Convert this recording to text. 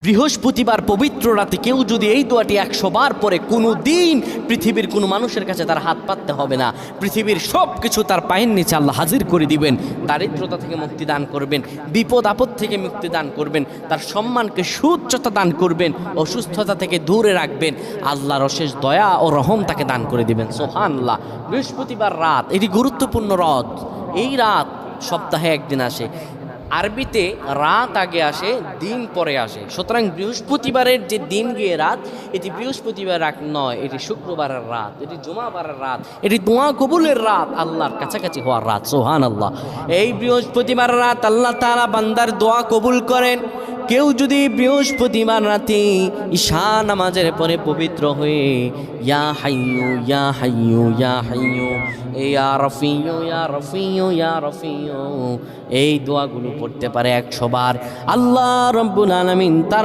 বৃহস্পতিবার পবিত্র রাতে কেউ যদি এই দোয়াটি 100 বার পরে কোনো দিন পৃথিবীর কোনো মানুষের কাছে তার হাত পাততে হবে না, পৃথিবীর সব কিছু তার পায়ের নিচে আল্লাহ হাজির করে দিবেন। দারিদ্রতা থেকে মুক্তি দান করবেন, বিপদ আপদ থেকে মুক্তি দান করবেন, তার সম্মানকে সুউচ্চতা দান করবেন, অসুস্থতা থেকে দূরে রাখবেন, আল্লাহর অশেষ দয়া ও রহম তাকে দান করে দিবেন। সুবহানাল্লাহ। বৃহস্পতিবার রাত এটি গুরুত্বপূর্ণ রাত। এই রাত সপ্তাহে একদিন আসে। আরবিতে রাত আগে আসে, দিন পরে আসে। সুতরাং বৃহস্পতিবারের যে দিন গিয়ে রাত, এটি বৃহস্পতিবার রাত নয়, এটি শুক্রবারের রাত, এটি জুমাবারের রাত, এটি দোয়া কবুলের রাত, আল্লাহর কাছাকাছি হওয়ার রাত। সুবহানাল্লাহ। এই বৃহস্পতিবার রাত আল্লাহ তাআলা বান্দার দোয়া কবুল করেন। কেউ যদি বৃহস্পতিবার রাতে ঈশা নামাজের পরে পবিত্র হয়ে ইয়া হাইয়ু ইয়া হাইয়ু ইয়া হাইয়ু ইয়া রফিয়ু ইয়া রফিয়ু ইয়া রফিয়ু এই দোয়াগুলো পড়তে পারে 100 বার, আল্লাহ রাব্বুল আলামিন তার